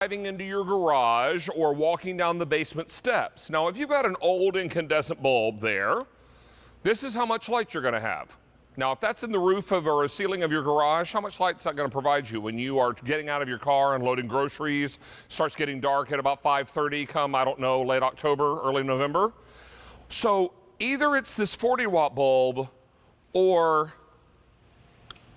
driving into your garage or walking down the basement steps. Now, if you've got an old incandescent bulb there, this is how much light you're going to have. Now, if that's in the roof of or a ceiling of your garage, how much light is that going to provide you when you are getting out of your car and loading groceries? Starts getting dark at about 5:30 come, I don't know, late October, early November. So either it's this 40-watt bulb or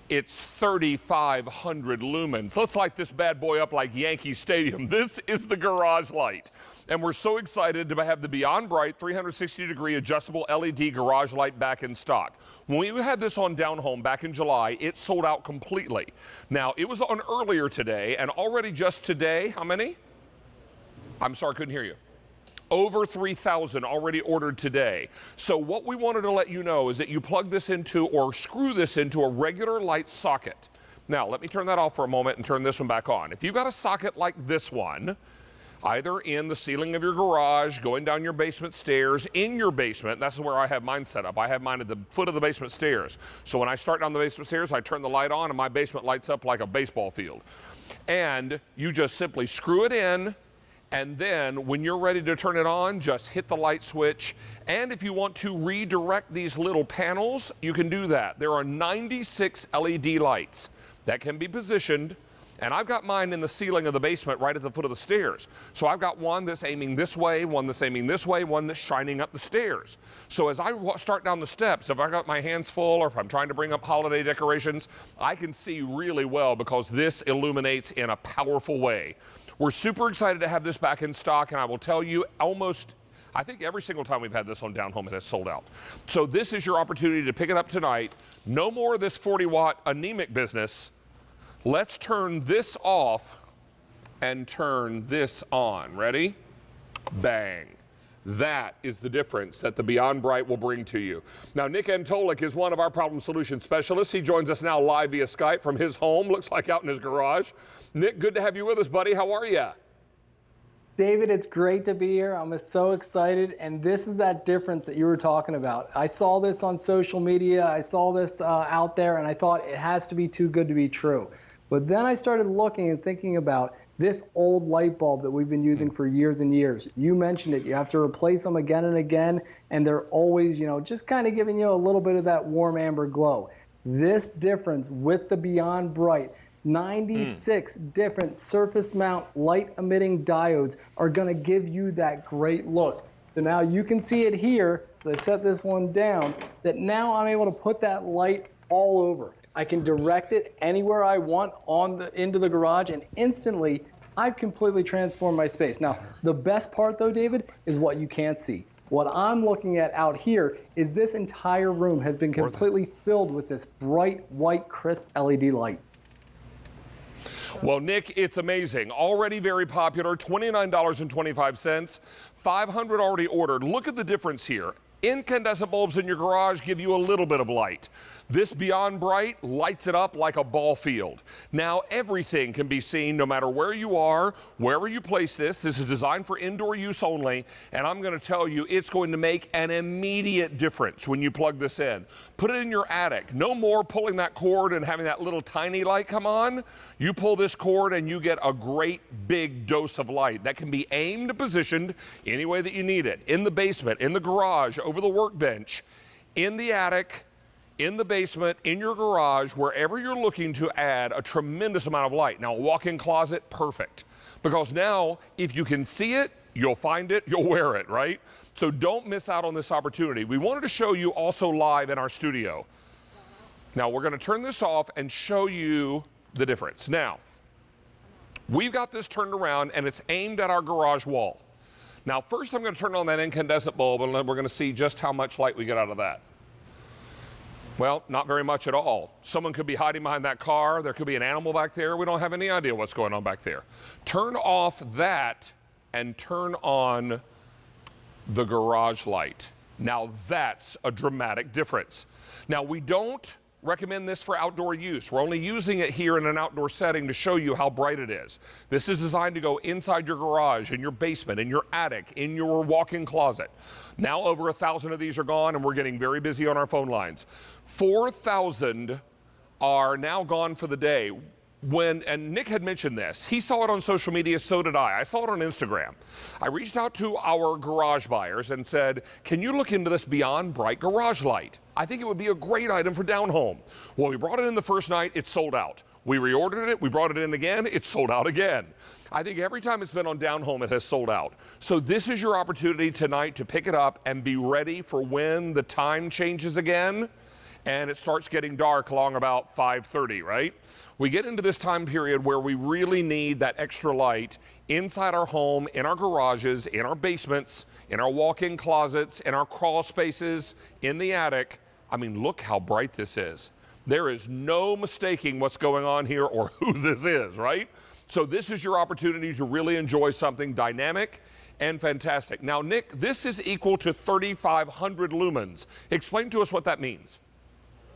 it's 3,500 lumens. Let's light this bad boy up like Yankee Stadium. This is the garage light. And we're so excited to have the Beyond Bright 360-degree adjustable LED garage light back in stock. When we had this on Down Home back in July, it sold out completely. Now, it was on earlier today, and already just today, how many? I'm sorry, I couldn't hear you. Over 3,000 already ordered today. So what we wanted to let you know is that you plug this into or screw this into a regular light socket. Now, let me turn that off for a moment and turn this one back on. If you've got a socket like this one, either in the ceiling of your garage, going down your basement stairs, in your basement, that's where I have mine set up. I have mine at the foot of the basement stairs. So when I start down the basement stairs, I turn the light on and my basement lights up like a baseball field. And you just simply screw it in, and then when you're ready to turn it on, just hit the light switch. And if you want to redirect these little panels, you can do that. There are 96 LED lights that can be positioned. And I've got mine in the ceiling of the basement right at the foot of the stairs. So I've got one that's aiming this way, one that's aiming this way, one that's shining up the stairs. So as I start down the steps, if I got my hands full or if I'm trying to bring up holiday decorations, I can see really well because this illuminates in a powerful way. We're super excited to have this back in stock, and I will tell you I think every single time we've had this on Down Home, it has sold out. So this is your opportunity to pick it up tonight. No more of this 40-watt anemic business. Let's turn this off and turn this on. Ready? Bang. That is the difference that the Beyond Bright will bring to you. Now, Nick Antolik is one of our problem solution specialists. He joins us now live via Skype from his home, looks like out in his garage. Nick, good to have you with us, buddy. How are you? David, it's great to be here. I'm so excited, and this is that difference that you were talking about. I saw this on social media. I saw this out there, and I thought it has to be too good to be true. But then I started looking and thinking about this old light bulb that we've been using for years and years. You mentioned it. You have to replace them again and again, and they're always, just kind of giving you a little bit of that warm amber glow. This difference with the Beyond Bright, 96 different surface mount light emitting diodes are going to give you that great look. So now you can see it here. Let's set this one down, that now I'm able to put that light all over. I can direct it anywhere I want into the garage, and instantly I've completely transformed my space. Now, the best part though, David, is what you can't see. What I'm looking at out here is this entire room has been completely filled with this bright, white, crisp LED light. Well, Nick, it's amazing. Already very popular, $29.25, 500 already ordered. Look at the difference here. Incandescent bulbs in your garage give you a little bit of light. This Beyond Bright lights it up like a ball field. Now everything can be seen no matter where you are, wherever you place this. This is designed for indoor use only, and I'm going to tell you it's going to make an immediate difference when you plug this in. Put it in your attic. No more pulling that cord and having that little tiny light come on. You pull this cord and you get a great big dose of light that can be aimed and positioned any way that you need it. In the basement, in the garage, over the workbench, in the attic, in the basement, in your garage, wherever you're looking to add a tremendous amount of light. Now, a walk-in closet, perfect. Because now, if you can see it, you'll find it, you'll wear it, right? So don't miss out on this opportunity. We wanted to show you also live in our studio. Now, we're going to turn this off and show you the difference. Now, we've got this turned around, and it's aimed at our garage wall. Now, first I'm going to turn on that incandescent bulb, and then we're going to see just how much light we get out of that. Well, not very much at all. Someone could be hiding behind that car. There could be an animal back there. We don't have any idea what's going on back there. Turn off that and turn on the garage light. Now that's a dramatic difference. Now we don't recommend this for outdoor use. We're only using it here in an outdoor setting to show you how bright it is. This is designed to go inside your garage, in your basement, in your attic, in your walk-in closet. Now over 1,000 of these are gone, and we're getting very busy on our phone lines. 4,000 are now gone for the day. and Nick had mentioned this, he saw it on social media, so did I. I saw it on Instagram. I reached out to our garage buyers and said, can you look into this Beyond Bright garage light? I think it would be a great item for down home. Well, we brought it in the first night, it sold out. We reordered it, we brought it in again, it sold out again. I think every time it's been on down home, it has sold out. So this is your opportunity tonight to pick it up and be ready for when the time changes again and it starts getting dark along about 5:30, right? We get into this time period where we really need that extra light inside our home, in our garages, in our basements, in our walk-in closets, in our crawl spaces, in the attic. I mean, look how bright this is. There is no mistaking what's going on here or who this is, right? So this is your opportunity to really enjoy something dynamic and fantastic. Now, Nick, this is equal to 3,500 lumens. Explain to us what that means.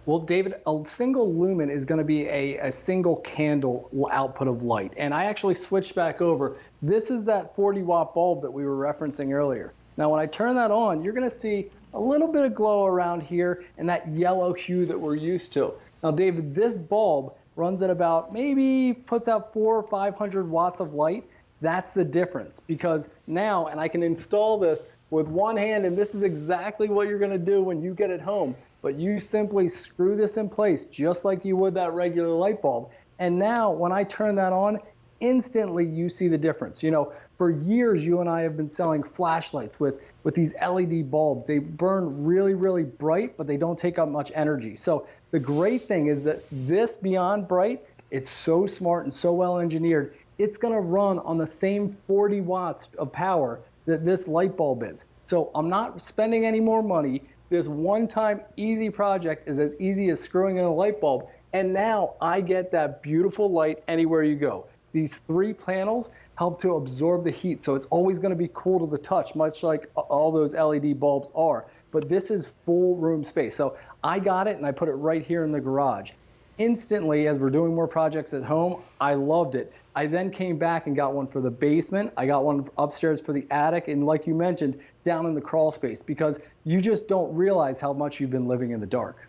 Well, David, a single lumen is going to be a single candle output of light. And I actually switched back over. This is that 40-watt bulb that we were referencing earlier. Now, when I turn that on, you're going to see a little bit of glow around here and that yellow hue that we're used to. Now, David, this bulb runs at about, maybe puts out 400 or 500 watts of light. That's the difference, because now, and I can install this with one hand, and this is exactly what you're going to do when you get it home. But you simply screw this in place just like you would that regular light bulb. And now when I turn that on, instantly you see the difference. You know, for years you and I have been selling flashlights with these LED bulbs. They burn really, really bright, but they don't take up much energy. So the great thing is that this Beyond Bright, it's so smart and so well engineered, it's gonna run on the same 40 watts of power that this light bulb is. So I'm not spending any more money. This one-time easy project is as easy as screwing in a light bulb, and now I get that beautiful light anywhere you go. These 3 panels help to absorb the heat, so it's always going to be cool to the touch, much like all those LED bulbs are. But this is full room space. So I got it, and I put it right here in the garage. Instantly, as we're doing more projects at home, I loved it. I then came back and got one for the basement. I got one upstairs for the attic, and like you mentioned, down in the crawl space, because you just don't realize how much you've been living in the dark.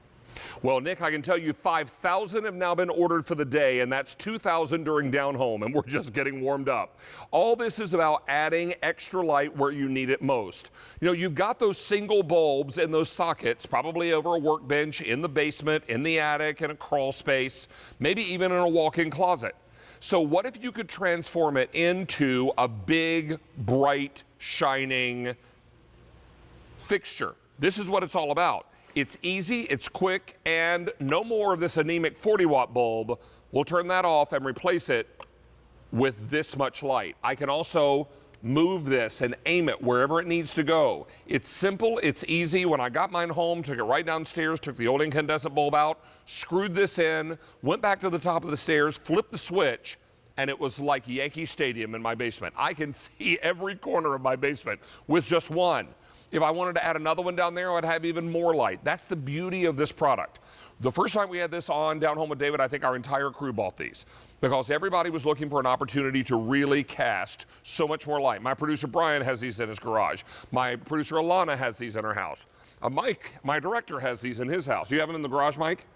Well, Nick, I can tell you 5,000 have now been ordered for the day, and that's 2,000 during down home, and we're just getting warmed up. All this is about adding extra light where you need it most. You know, you've got those single bulbs in those sockets, probably over a workbench, in the basement, in the attic, in a crawl space, maybe even in a walk-in closet. So what if you could transform it into a big, bright, shining fixture? This is what it's all about. It's easy, it's quick, and no more of this anemic 40-watt bulb. We'll turn that off and replace it with this much light. I can also move this and aim it wherever it needs to go. It's simple, it's easy. When I got mine home, took it right downstairs, took the old incandescent bulb out, screwed this in, went back to the top of the stairs, flipped the switch, and it was like Yankee Stadium in my basement. I can see every corner of my basement with just one. If I wanted to add another one down there, I'd have even more light. That's the beauty of this product. The first time we had this on Down Home with David, I think our entire crew bought these because everybody was looking for an opportunity to really cast so much more light. My producer Brian has these in his garage. My producer Alana has these in her house. Mike, my director, has these in his house. You have them in the garage, Mike?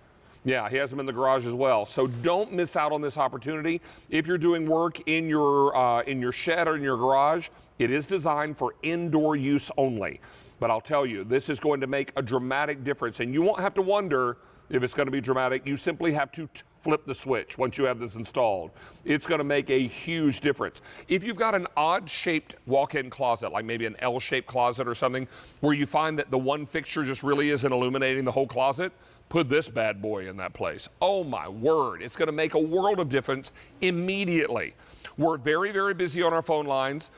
Yeah, he has them in the garage as well. So don't miss out on this opportunity. If you're doing work in your shed or in your garage, it is designed for indoor use only. But I'll tell you, this is going to make a dramatic difference, and you won't have to wonder if it's going to be dramatic. You simply have to flip the switch once you have this installed. It's going to make a huge difference. If you've got an odd-shaped walk-in closet, like maybe an L-shaped closet or something, where you find that the one fixture just really isn't illuminating the whole closet, put this bad boy in that place. Oh my word, it's going to make a world of difference immediately. We're very, very busy on our phone lines.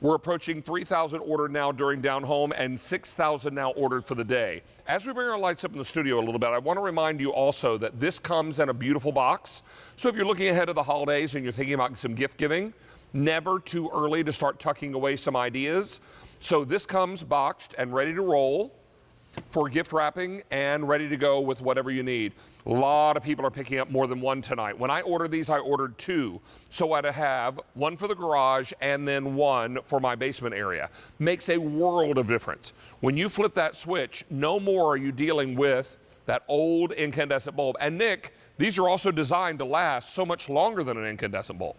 We're approaching 3,000 ordered now during Down Home and 6,000 now ordered for the day. As we bring our lights up in the studio a little bit, I want to remind you also that this comes in a beautiful box. So if you're looking ahead of the holidays and you're thinking about some gift giving, never too early to start tucking away some ideas. So this comes boxed and ready to roll for gift wrapping and ready to go with whatever you need. A lot of people are picking up more than one tonight. When I ordered these, I ordered 2. So I'd have one for the garage and then one for my basement area. Makes a world of difference. When you flip that switch, no more are you dealing with that old incandescent bulb. And Nick, these are also designed to last so much longer than an incandescent bulb.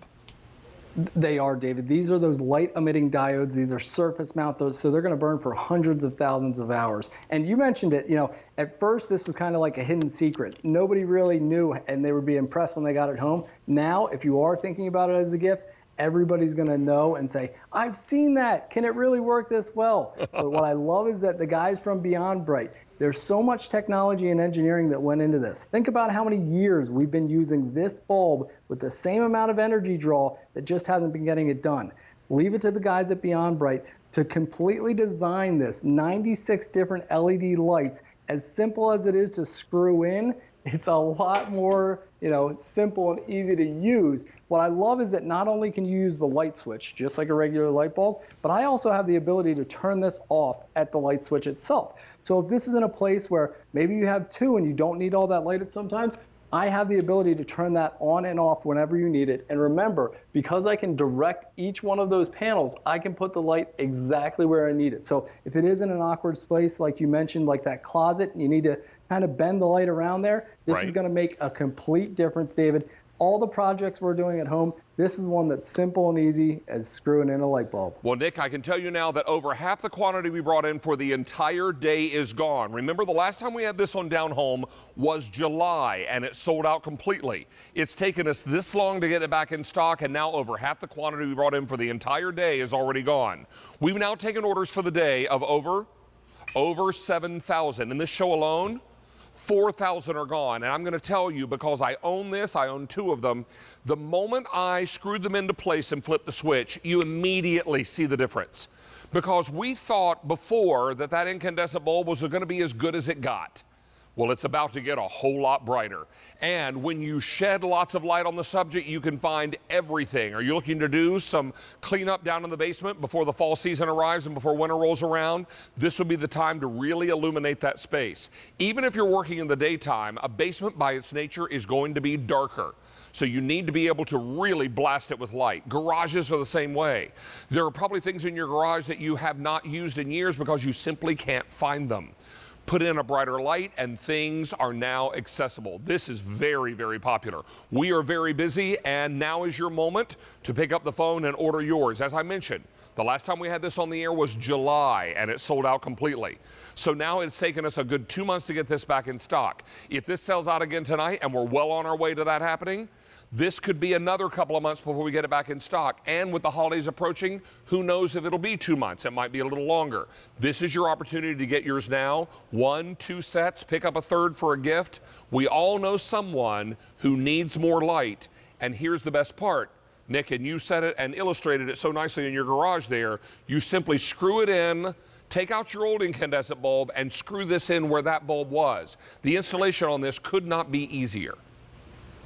They are, David. These are those light emitting diodes. These are surface mount, so they're going to burn for hundreds of thousands of hours. And you mentioned it, at first this was kind of like a hidden secret. Nobody really knew, and they would be impressed when they got it home. Now, if you are thinking about it as a gift, everybody's going to know and say, I've seen that. Can it really work this well? But what I love is that the guys from Beyond Bright, there's so much technology and engineering that went into this. Think about how many years we've been using this bulb with the same amount of energy draw that just hasn't been getting it done. Leave it to the guys at Beyond Bright to completely design this 96 different LED lights. As simple as it is to screw in, it's a lot more, simple and easy to use. What I love is that not only can you use the light switch, just like a regular light bulb, but I also have the ability to turn this off at the light switch itself. So if this is in a place where maybe you have two and you don't need all that light sometimes, I have the ability to turn that on and off whenever you need it. And remember, because I can direct each one of those panels, I can put the light exactly where I need it. So if it is in an awkward space, like you mentioned, like that closet, and you need to kind of bend the light around there, this is going to make a complete difference, David. All the projects we're doing at home, this is one that's simple and easy as screwing in a light bulb. Well, Nick, I can tell you now that over half the quantity we brought in for the entire day is gone. Remember, the last time we had this on Down Home was July, and it sold out completely. It's taken us this long to get it back in stock, and now over half the quantity we brought in for the entire day is already gone. We've now taken orders for the day of over 7,000. In this show alone, 4,000 are gone. And I'm going to tell you, because I own this, I own two of them, the moment I screwed them into place and flipped the switch, you immediately see the difference. Because we thought before that that incandescent bulb was going to be as good as it got. Well, it's about to get a whole lot brighter. And when you shed lots of light on the subject, you can find everything. Are you looking to do some cleanup down in the basement before the fall season arrives and before winter rolls around? This would be the time to really illuminate that space. Even if you're working in the daytime, a basement by its nature is going to be darker. So you need to be able to really blast it with light. Garages are the same way. There are probably things in your garage that you have not used in years because you simply can't find them. Put in a brighter light and things are now accessible. This is very, very popular. We are very busy, and now is your moment to pick up the phone and order yours. As I mentioned, the last time we had this on the air was July, and it sold out completely. So now it's taken us a good 2 months to get this back in stock. If this sells out again tonight, and we're well on our way to that happening, this could be another couple of months before we get it back in stock. And with the holidays approaching, who knows if it'll be 2 months. It might be a little longer. This is your opportunity to get yours now. 1, 2 sets, pick up a third for a gift. We all know someone who needs more light. And here's the best part, Nick, and you said it and illustrated it so nicely in your garage there. You simply screw it in, take out your old incandescent bulb, and screw this in where that bulb was. The installation on this could not be easier.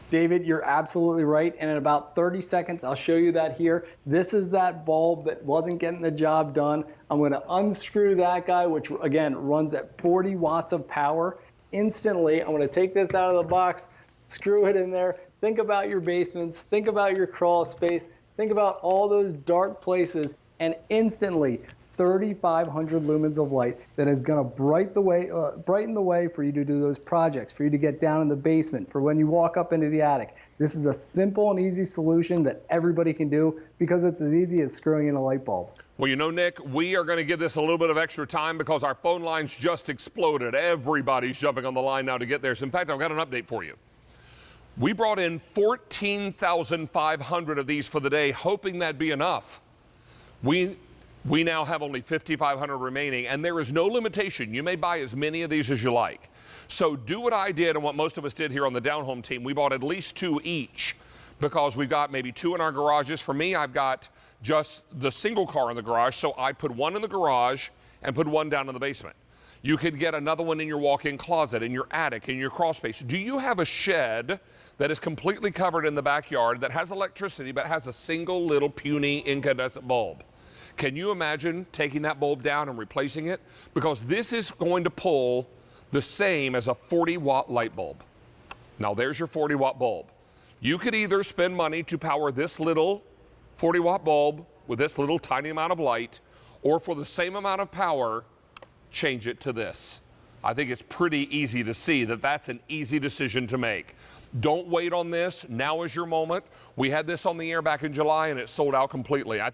David, you're absolutely right. And in about 30 seconds, I'll show you that here. This is that bulb that wasn't getting the job done. I'm going to unscrew that guy, which again runs at 40 watts of power. Instantly, I'm going to take this out of the box, screw it in there. Think about your basements. Think about your crawl space. Think about all those dark places. And instantly, 3,500 lumens of light that is going to brighten the way for you to do those projects, for you to get down in the basement, for when you walk up into the attic. This is a simple and easy solution that everybody can do because it's as easy as screwing in a light bulb. Well, you know, Nick, we are going to give this a little bit of extra time because our phone lines just exploded. Everybody's jumping on the line now to get there. So, in fact, I've got an update for you. We brought in 14,500 of these for the day, hoping that'd be enough. We now have only 5,500 remaining, and there is no limitation. You may buy as many of these as you like. So do what I did and what most of us did here on the Down Home team. We bought at least 2 each because we've got maybe 2 in our garages. For me, I've got just the single car in the garage, so I put 1 in the garage and put 1 down in the basement. You could get another one in your walk-in closet, in your attic, in your crawl space. Do you have a shed that is completely covered in the backyard that has electricity but has a single little puny incandescent bulb? Can you imagine taking that bulb down and replacing it? Because this is going to pull the same as a 40-watt light bulb. Now there's your 40-watt bulb. You could either spend money to power this little 40-watt bulb with this little tiny amount of light, or for the same amount of power, change it to this. I think it's pretty easy to see that that's an easy decision to make. Don't wait on this. Now is your moment. We had this on the air back in July and it sold out completely.